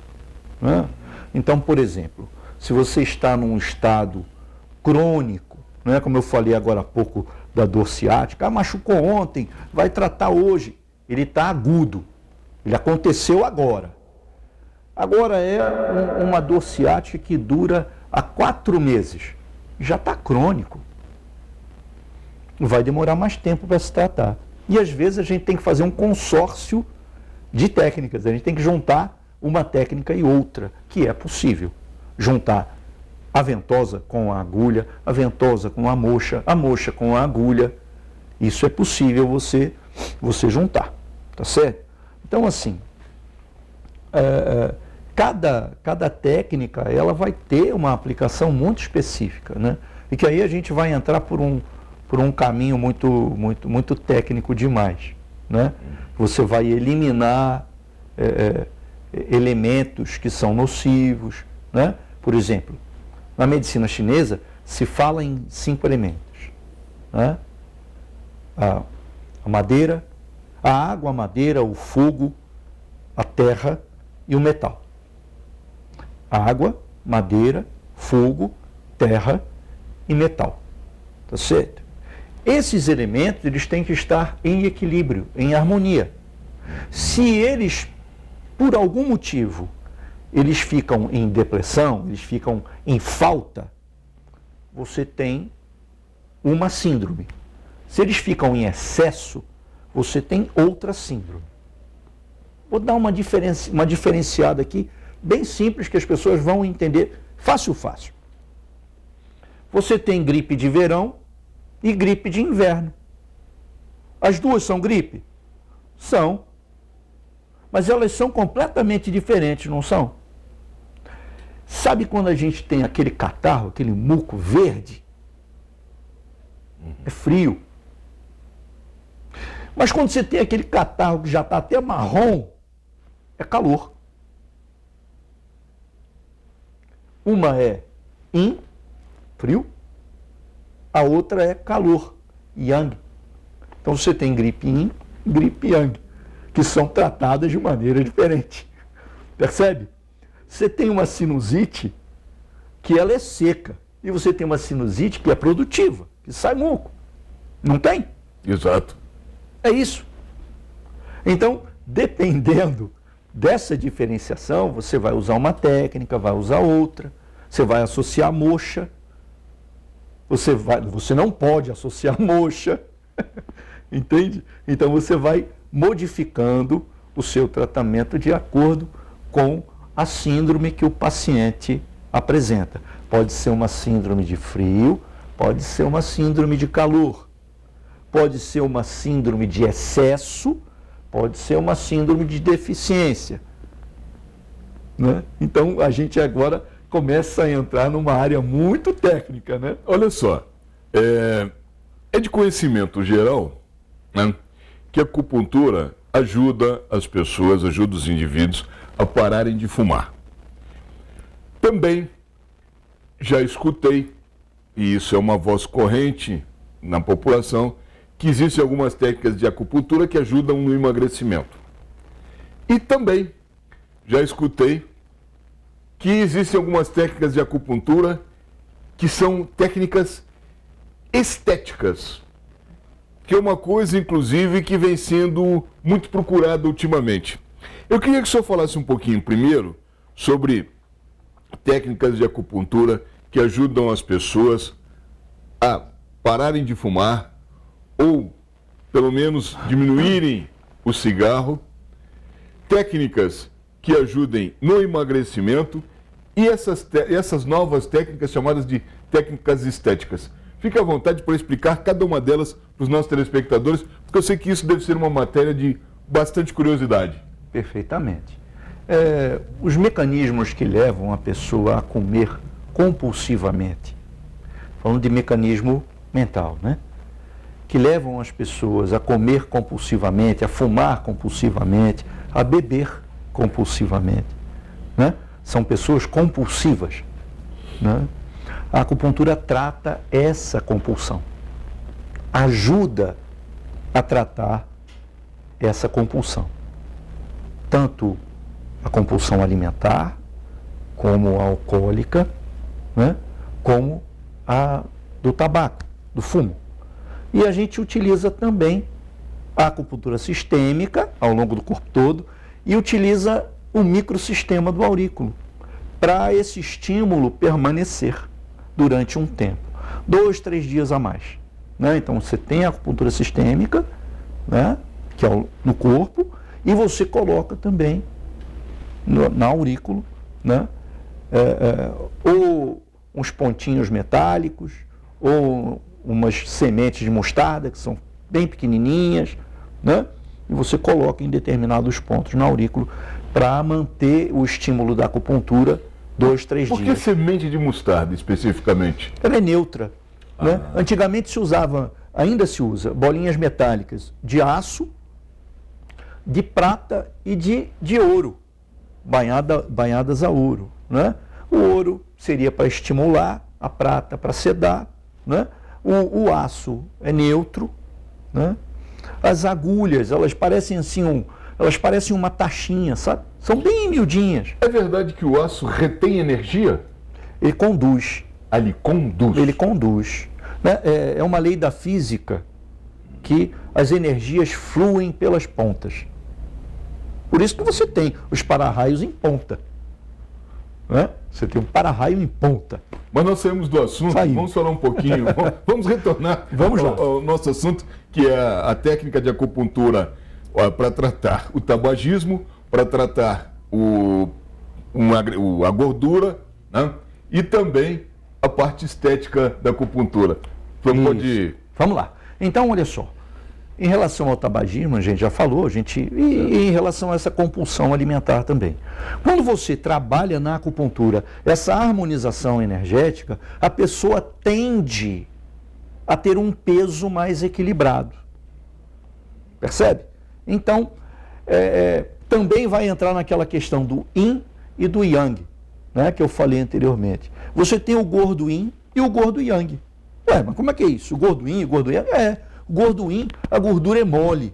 né? Então, por exemplo, se você está num estado crônico, né, como eu falei agora há pouco da dor ciática, machucou ontem, vai tratar hoje, ele está agudo, ele aconteceu agora. Agora é uma dor ciática que dura há 4 meses, já está crônico, vai demorar mais tempo para se tratar. E às vezes a gente tem que fazer um consórcio de técnicas, a gente tem que juntar uma técnica e outra, que é possível. Juntar a ventosa com a agulha, a ventosa com a mocha com a agulha. Isso é possível você juntar, tá certo? Então, assim, cada técnica, ela vai ter uma aplicação muito específica, né? E que aí a gente vai entrar por um caminho muito técnico demais, né? Você vai eliminar elementos que são nocivos, né? Por exemplo, na medicina chinesa se fala em 5 elementos, né? A madeira, a água, a madeira, o fogo, a terra e o metal. Água, madeira, fogo, terra e metal. Tá certo? Esses elementos, eles têm que estar em equilíbrio, em harmonia. Se eles, por algum motivo, eles ficam em depressão, eles ficam em falta, você tem uma síndrome. Se eles ficam em excesso, você tem outra síndrome. Vou dar uma diferenciada aqui, bem simples, que as pessoas vão entender fácil. Você tem gripe de verão e gripe de inverno. As duas são gripe? São. Mas elas são completamente diferentes, não são? Sabe quando a gente tem aquele catarro, aquele muco verde? É frio. Mas quando você tem aquele catarro que já está até marrom, é calor. Uma é yin, frio, a outra é calor, yang. Então você tem gripe yin, gripe yang, que são tratadas de maneira diferente. Percebe? Você tem uma sinusite que ela é seca, e você tem uma sinusite que é produtiva, que sai muco. Não tem? Exato. É isso. Então, dependendo dessa diferenciação, você vai usar uma técnica, vai usar outra, você vai associar mocha, você não pode associar mocha, entende? Então você vai modificando o seu tratamento de acordo com a síndrome que o paciente apresenta. Pode ser uma síndrome de frio, pode ser uma síndrome de calor, pode ser uma síndrome de excesso, pode ser uma síndrome de deficiência, né? Então a gente agora começa a entrar numa área muito técnica, né? Olha só, é de conhecimento geral, né, que a acupuntura ajuda as pessoas, ajuda os indivíduos a pararem de fumar. Também já escutei, e isso é uma voz corrente na população, que existem algumas técnicas de acupuntura que ajudam no emagrecimento. E também já escutei que existem algumas técnicas de acupuntura que são técnicas estéticas, que é uma coisa, inclusive, que vem sendo muito procurada ultimamente. Eu queria que o senhor falasse um pouquinho primeiro sobre técnicas de acupuntura que ajudam as pessoas a pararem de fumar ou, pelo menos, diminuírem o cigarro, técnicas que ajudem no emagrecimento e essas novas técnicas chamadas de técnicas estéticas. fique à vontade para explicar cada uma delas para os nossos telespectadores, porque eu sei que isso deve ser uma matéria de bastante curiosidade. Perfeitamente. Os mecanismos que levam a pessoa a comer compulsivamente, falando de mecanismo mental, né? Que levam as pessoas a comer compulsivamente, a fumar compulsivamente, a beber compulsivamente, né? São pessoas compulsivas, né? A acupuntura trata essa compulsão, ajuda a tratar essa compulsão, tanto a compulsão alimentar, como a alcoólica, né? Como a do tabaco, do fumo. E a gente utiliza também a acupuntura sistêmica ao longo do corpo todo e utiliza o microsistema do aurículo para esse estímulo permanecer durante um tempo, 2, 3 dias a mais, né? Então você tem a acupuntura sistêmica, né? Que é no corpo, e você coloca também na aurículo, né? Ou uns pontinhos metálicos, ou umas sementes de mostarda, que são bem pequenininhas, né? E você coloca em determinados pontos no aurículo para manter o estímulo da acupuntura 2, 3 dias. Por que semente de mostarda, especificamente? Ela é neutra, né? Antigamente se usava, ainda se usa, bolinhas metálicas de aço, de prata e de ouro, banhadas a ouro, né? O ouro seria para estimular, a prata para sedar, né? O aço é neutro, né? As agulhas, elas parecem assim, elas parecem uma taxinha, sabe? São bem miudinhas. É verdade que o aço retém energia? Ele conduz. Ele conduz. Ele conduz, né? É uma lei da física que as energias fluem pelas pontas. Por isso que você tem os para-raios em ponta, né? Você tem um para-raio em ponta. Mas nós saímos do assunto, vamos falar um pouquinho, vamos retornar ao nosso assunto, que é a técnica de acupuntura para tratar o tabagismo, para tratar a gordura, né? E também a parte estética da acupuntura. Vamos lá. Então, olha só. Em relação ao tabagismo, a gente já falou, e em relação a essa compulsão alimentar também. Quando você trabalha na acupuntura, essa harmonização energética, a pessoa tende a ter um peso mais equilibrado. Percebe? Então, também vai entrar naquela questão do yin e do yang, né, que eu falei anteriormente. Você tem o gordo yin e o gordo yang. Ué, mas como é que é isso? O gordo yin e o gordo yang? O gordo yin, a gordura é mole,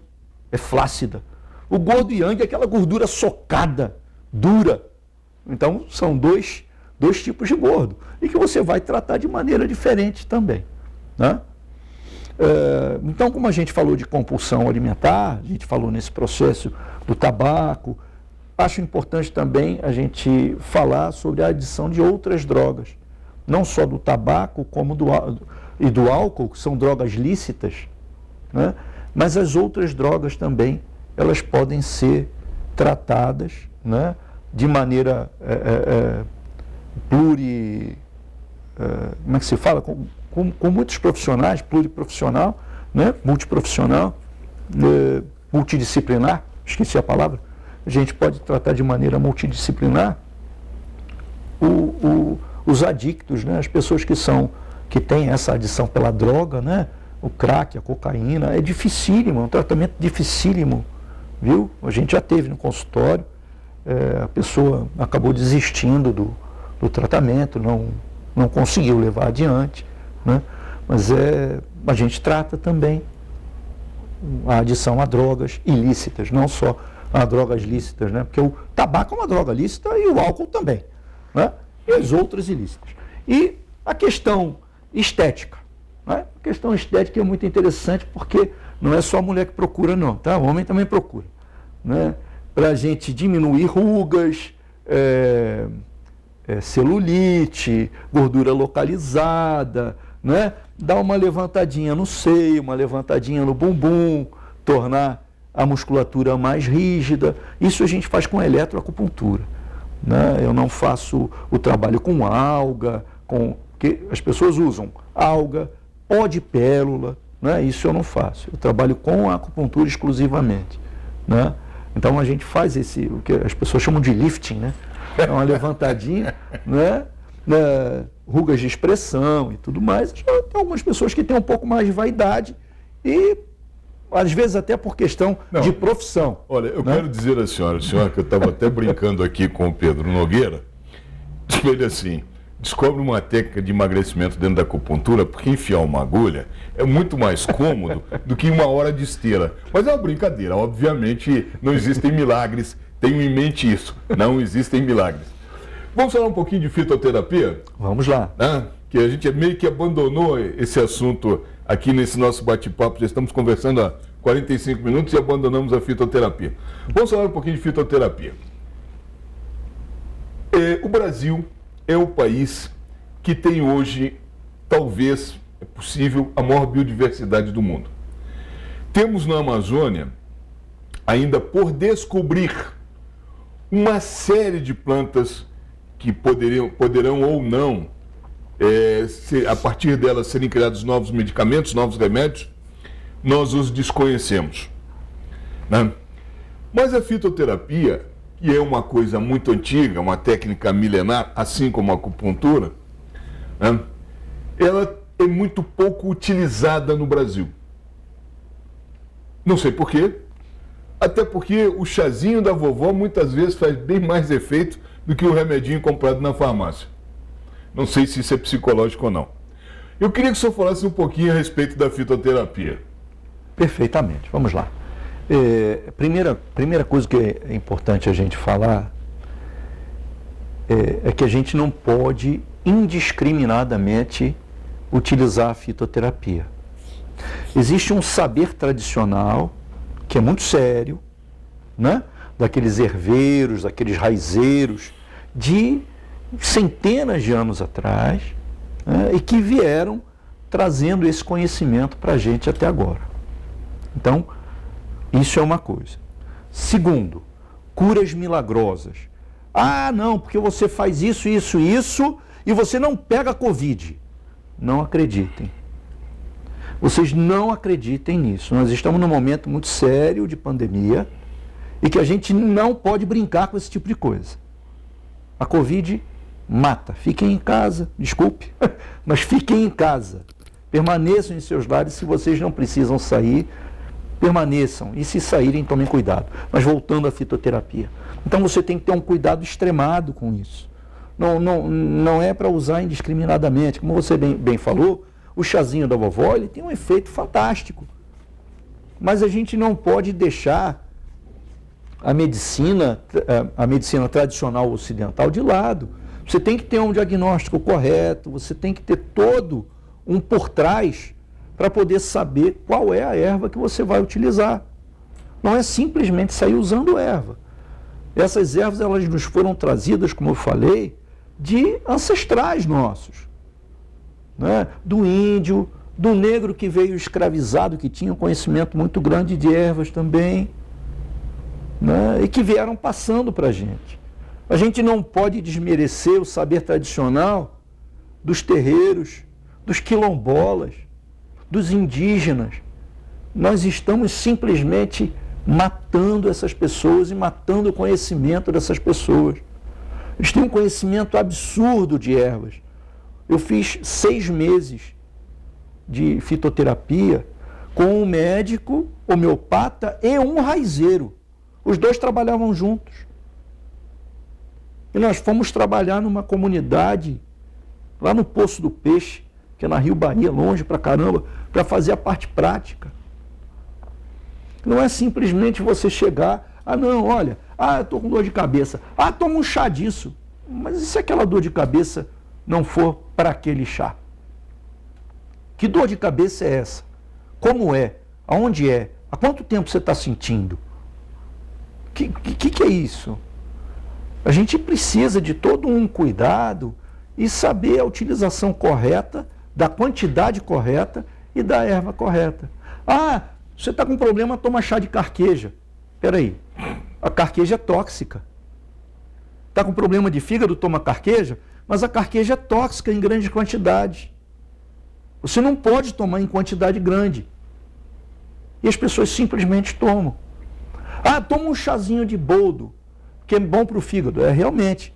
é flácida. O gordo yang é aquela gordura socada, dura. Então, são dois tipos de gordo. E que você vai tratar de maneira diferente também, né? Então, como a gente falou de compulsão alimentar, a gente falou nesse processo do tabaco, acho importante também a gente falar sobre a adição de outras drogas. Não só do tabaco, como do álcool, que são drogas lícitas, né? Mas as outras drogas também, elas podem ser tratadas, né, de maneira como é que se fala? Com muitos profissionais, pluriprofissional, né, multiprofissional, multidisciplinar, esqueci a palavra. A gente pode tratar de maneira multidisciplinar os adictos, né, as pessoas que têm essa adição pela droga, né? O crack, a cocaína, é dificílimo, é um tratamento dificílimo, viu? A gente já teve no consultório, a pessoa acabou desistindo do tratamento, não conseguiu levar adiante, né? Mas a gente trata também a adição a drogas ilícitas, não só a drogas lícitas, né? Porque o tabaco é uma droga lícita e o álcool também, né? E as outras ilícitas. E a questão estética. A questão estética é muito interessante porque não é só a mulher que procura, não, tá? O homem também procura, né? Para a gente diminuir rugas, celulite, gordura localizada, né? Dar uma levantadinha no seio, uma levantadinha no bumbum, tornar a musculatura mais rígida. Isso a gente faz com eletroacupuntura, né? Eu não faço o trabalho com alga, porque as pessoas usam alga, pó de pérola, né? Isso eu não faço. Eu trabalho com a acupuntura exclusivamente, né? Então a gente faz o que as pessoas chamam de lifting, né? É uma levantadinha, né? Rugas de expressão e tudo mais. Já tem algumas pessoas que têm um pouco mais de vaidade e às vezes até por questão de profissão. Olha, eu quero dizer à senhora que eu estava até brincando aqui com o Pedro Nogueira, ele assim, descobre uma técnica de emagrecimento dentro da acupuntura, porque enfiar uma agulha é muito mais cômodo do que 1 hora de esteira. Mas é uma brincadeira, obviamente não existem milagres, tenho em mente isso, não existem milagres. Vamos falar um pouquinho de fitoterapia? Vamos lá. Né? Que a gente meio que abandonou esse assunto aqui nesse nosso bate-papo, já estamos conversando há 45 minutos e abandonamos a fitoterapia. Vamos falar um pouquinho de fitoterapia. O Brasil é o país que tem hoje, talvez, é possível, a maior biodiversidade do mundo. Temos na Amazônia, ainda por descobrir, uma série de plantas que poderão ou não, a partir delas serem criados novos medicamentos, novos remédios, nós os desconhecemos, né? Mas a fitoterapia, que é uma coisa muito antiga, uma técnica milenar, assim como a acupuntura, né? Ela é muito pouco utilizada no Brasil. Não sei por quê, até porque o chazinho da vovó muitas vezes faz bem mais efeito do que o remedinho comprado na farmácia. Não sei se isso é psicológico ou não. Eu queria que o senhor falasse um pouquinho a respeito da fitoterapia. Perfeitamente, vamos lá. Primeira coisa que é importante a gente falar é que a gente não pode indiscriminadamente utilizar a fitoterapia. Existe um saber tradicional que é muito sério, né? Daqueles herveiros, daqueles raizeiros de centenas de anos atrás, né? E que vieram trazendo esse conhecimento para a gente até agora. Então, isso é uma coisa. Segundo, curas milagrosas. Ah, não, porque você faz isso, isso, isso e você não pega Covid. Não acreditem. Vocês não acreditem nisso. Nós estamos num momento muito sério de pandemia e que a gente não pode brincar com esse tipo de coisa. A Covid mata. Fiquem em casa, desculpe, mas fiquem em casa. Permaneçam em seus lares. Se vocês não precisam sair, permaneçam. E se saírem, tomem cuidado. Mas voltando à fitoterapia. Então você tem que ter um cuidado extremado com isso. Não é para usar indiscriminadamente. Como você bem falou, o chazinho da vovó, ele tem um efeito fantástico. Mas a gente não pode deixar a medicina tradicional ocidental de lado. Você tem que ter um diagnóstico correto, você tem que ter todo um por trás para poder saber qual é a erva que você vai utilizar. Não é simplesmente sair usando erva. Essas ervas, elas nos foram trazidas, como eu falei, de ancestrais nossos, né? Do índio, do negro que veio escravizado, que tinha um conhecimento muito grande de ervas também, né? E que vieram passando para a gente. A gente não pode desmerecer o saber tradicional dos terreiros, dos quilombolas, dos indígenas. Nós estamos simplesmente matando essas pessoas e matando o conhecimento dessas pessoas. Eles têm um conhecimento absurdo de ervas. Eu fiz 6 meses de fitoterapia com um médico homeopata e um raizeiro. Os dois trabalhavam juntos. E nós fomos trabalhar numa comunidade, lá no Poço do Peixe, que é na Rio Bahia, longe pra caramba, para fazer a parte prática. Não é simplesmente você chegar, não, olha, eu estou com dor de cabeça, toma um chá disso. Mas e se aquela dor de cabeça não for para aquele chá? Que dor de cabeça é essa? Como é? Aonde é? Há quanto tempo você está sentindo? Que é isso? A gente precisa de todo um cuidado e saber a utilização correta, da quantidade correta e da erva correta. Você está com problema, toma chá de carqueja. Espera aí, a carqueja é tóxica. Está com problema de fígado, toma carqueja, mas a carqueja é tóxica em grandes quantidades. Você não pode tomar em quantidade grande. E as pessoas simplesmente tomam. Ah, toma um chazinho de boldo, que é bom para o fígado. É, realmente.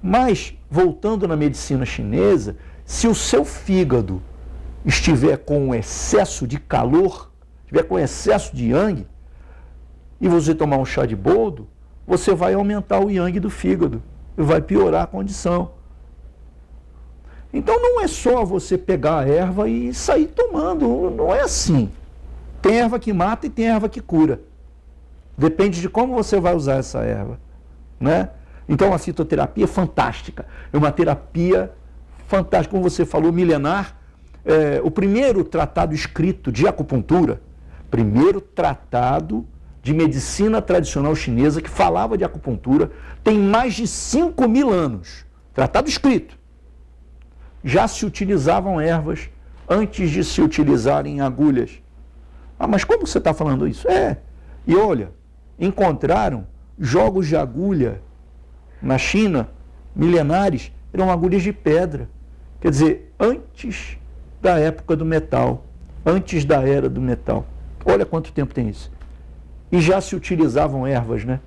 Mas, voltando na medicina chinesa, se o seu fígado estiver com excesso de calor, estiver com excesso de yang, e você tomar um chá de boldo, você vai aumentar o yang do fígado e vai piorar a condição. Então não é só você pegar a erva e sair tomando, não é assim. Tem erva que mata e tem erva que cura. Depende de como você vai usar essa erva, né? Então a fitoterapia é fantástica, é uma terapia fantástica, como você falou, milenar. O primeiro tratado escrito de acupuntura, primeiro tratado de medicina tradicional chinesa que falava de acupuntura, tem mais de 5.000 anos, tratado escrito. Já se utilizavam ervas antes de se utilizarem agulhas. Ah, mas como você está falando isso? E olha, encontraram jogos de agulha na China, milenares, eram agulhas de pedra. Quer dizer, antes da época do metal, antes da era do metal. Olha quanto tempo tem isso. E já se utilizavam ervas, né?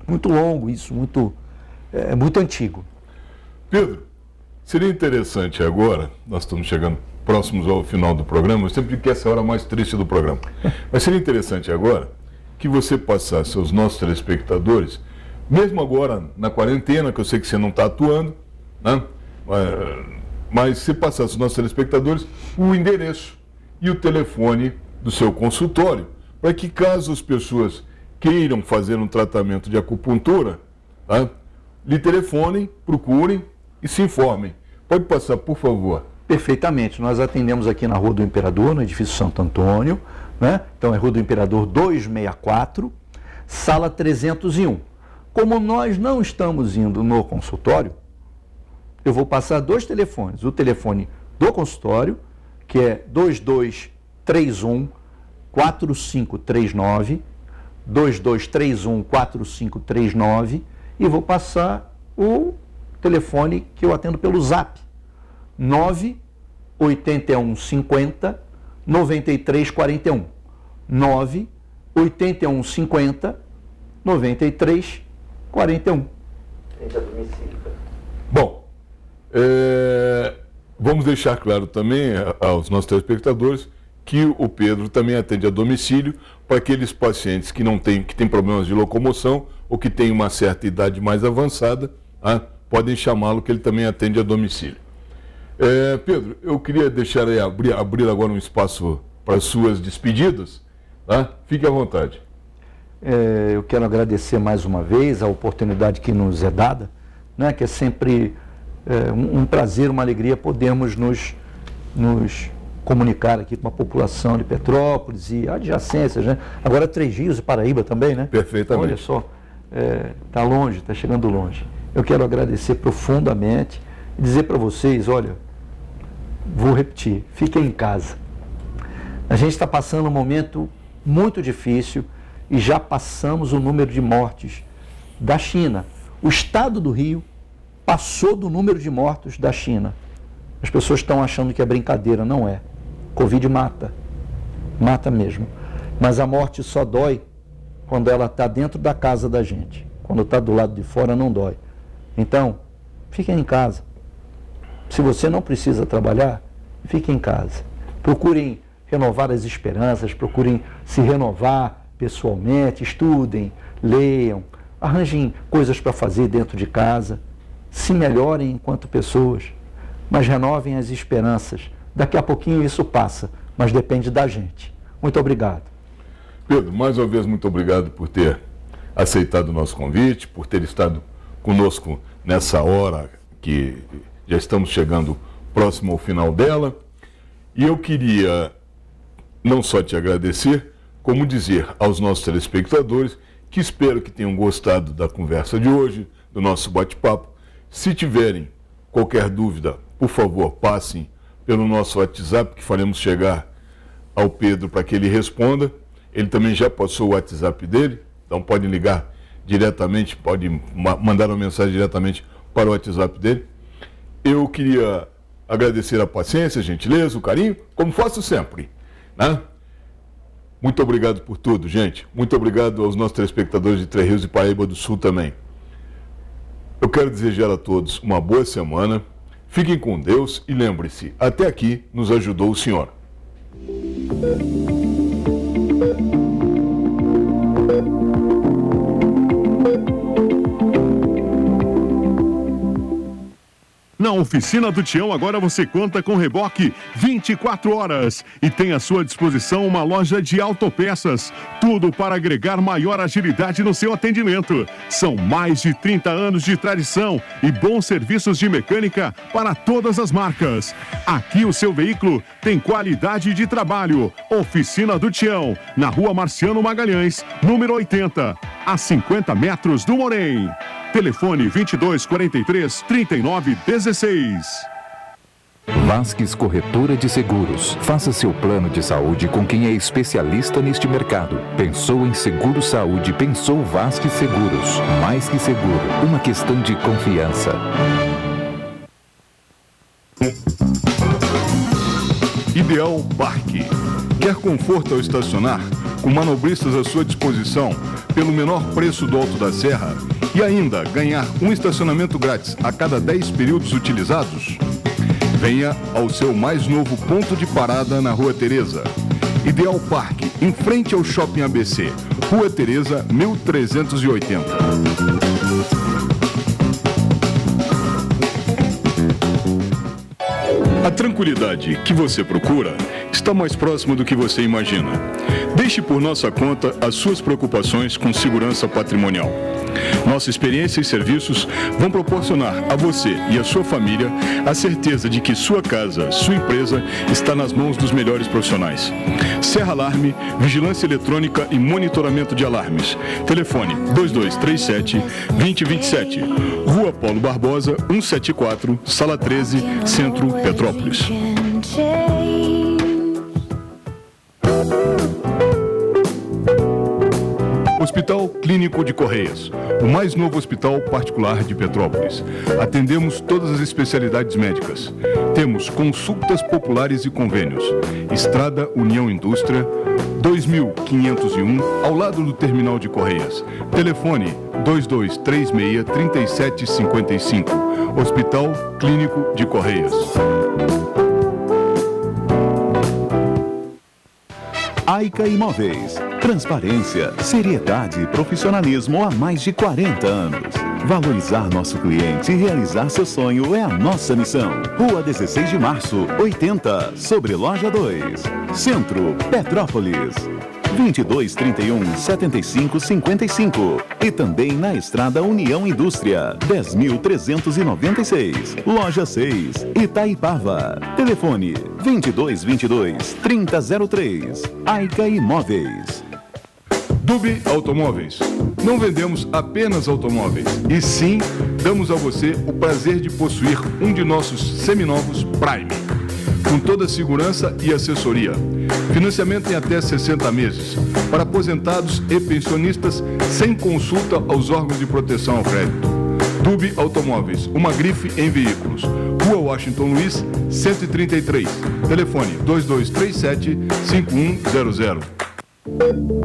Muito longo isso, muito antigo. Pedro, seria interessante agora, nós estamos chegando próximos ao final do programa, eu sempre digo que essa é a hora mais triste do programa, mas seria interessante agora que você passasse aos nossos telespectadores, mesmo agora na quarentena, que eu sei que você não está atuando, né? Mas se passasse aos nossos telespectadores o endereço e o telefone do seu consultório, para que caso as pessoas queiram fazer um tratamento de acupuntura, tá? Lhe telefonem, procurem e se informem. Pode passar, por favor. Perfeitamente. Nós atendemos aqui na Rua do Imperador, no edifício Santo Antônio, né? Então é Rua do Imperador 264, sala 301. Como nós não estamos indo no consultório, eu vou passar 2 telefones. O telefone do consultório, que é 2231-4539, 2231-4539, e vou passar o telefone que eu atendo pelo Zap, 98150-9341, 98150-9341. Bom, vamos deixar claro também aos nossos telespectadores que o Pedro também atende a domicílio para aqueles pacientes que têm problemas de locomoção ou que têm uma certa idade mais avançada, podem chamá-lo que ele também atende a domicílio. Pedro, eu queria deixar aí, abrir agora um espaço para as suas despedidas, tá? Fique à vontade. Eu quero agradecer mais uma vez a oportunidade que nos é dada, né? Que é sempre um prazer, uma alegria podermos nos comunicar aqui com a população de Petrópolis e adjacências, né? Agora 3 Rios e Paraíba também, né? Perfeitamente. Olha só, está longe, está chegando longe. Eu quero agradecer profundamente e dizer para vocês, olha, vou repetir, fiquem em casa. A gente está passando um momento muito difícil e já passamos o número de mortes da China. O estado do Rio passou do número de mortos da China. As pessoas estão achando que é brincadeira, não é. Covid mata, mata mesmo. Mas a morte só dói quando ela está dentro da casa da gente. Quando está do lado de fora, não dói. Então, fiquem em casa. Se você não precisa trabalhar, fique em casa. Procurem renovar as esperanças, procurem se renovar pessoalmente, estudem, leiam, arranjem coisas para fazer dentro de casa, se melhorem enquanto pessoas, mas renovem as esperanças. Daqui a pouquinho isso passa, mas depende da gente. Muito obrigado. Pedro, mais uma vez, muito obrigado por ter aceitado o nosso convite, por ter estado conosco nessa hora que já estamos chegando próximo ao final dela. E eu queria não só te agradecer, como dizer aos nossos telespectadores que espero que tenham gostado da conversa de hoje, do nosso bate-papo. Se tiverem qualquer dúvida, por favor, passem pelo nosso WhatsApp, que faremos chegar ao Pedro para que ele responda. Ele também já passou o WhatsApp dele, então pode ligar diretamente, pode mandar uma mensagem diretamente para o WhatsApp dele. Eu queria agradecer a paciência, a gentileza, o carinho, como faço sempre, né? Muito obrigado por tudo, gente. Muito obrigado aos nossos telespectadores de Três Rios e Paraíba do Sul também. Eu quero desejar a todos uma boa semana. Fiquem com Deus e lembre-se, até aqui nos ajudou o Senhor. Na Oficina do Tião, agora você conta com reboque 24 horas e tem à sua disposição uma loja de autopeças. Tudo para agregar maior agilidade no seu atendimento. São mais de 30 anos de tradição e bons serviços de mecânica para todas as marcas. Aqui o seu veículo tem qualidade de trabalho. Oficina do Tião, na Rua Marciano Magalhães, número 80, a 50 metros do Morém. Telefone 2243-3916. Vasques Corretora de Seguros. Faça seu plano de saúde com quem é especialista neste mercado. Pensou em seguro saúde, pensou Vasques Seguros. Mais que seguro, uma questão de confiança. Ideal Parque. Quer conforto ao estacionar? Com manobristas à sua disposição, pelo menor preço do Alto da Serra? E ainda ganhar um estacionamento grátis a cada 10 períodos utilizados? Venha ao seu mais novo ponto de parada na Rua Teresa. Ideal Parque, em frente ao Shopping ABC, Rua Teresa, 1380. A tranquilidade que você procura está mais próxima do que você imagina. Deixe por nossa conta as suas preocupações com segurança patrimonial. Nossa experiência e serviços vão proporcionar a você e a sua família a certeza de que sua casa, sua empresa está nas mãos dos melhores profissionais. Serra Alarme, vigilância eletrônica e monitoramento de alarmes. Telefone 2237-2027. Rua Paulo Barbosa, 174, Sala 13, Centro, Petrópolis. Hospital Clínico de Correias, o mais novo hospital particular de Petrópolis. Atendemos todas as especialidades médicas. Temos consultas populares e convênios. Estrada União Indústria, 2501, ao lado do Terminal de Correias. Telefone 2236-3755. Hospital Clínico de Correias. Aica Imóveis. Transparência, seriedade e profissionalismo há mais de 40 anos. Valorizar nosso cliente e realizar seu sonho é a nossa missão. Rua 16 de Março, 80, sobre Loja 2. Centro, Petrópolis. 2231-7555. E também na Estrada União Indústria, 10.396. Loja 6, Itaipava. Telefone 2222-3003. Aica Imóveis. Dubi Automóveis. Não vendemos apenas automóveis, e sim damos a você o prazer de possuir um de nossos seminovos Prime, com toda a segurança e assessoria. Financiamento em até 60 meses, para aposentados e pensionistas, sem consulta aos órgãos de proteção ao crédito. Dubi Automóveis, uma grife em veículos. Rua Washington Luiz, 133. Telefone 2237-5100.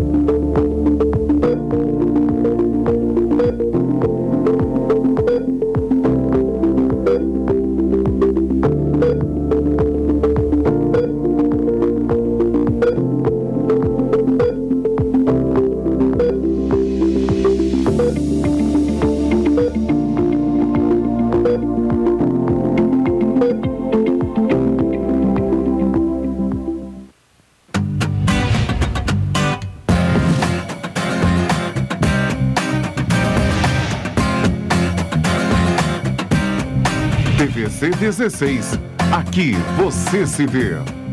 TVC 16. Aqui você se vê.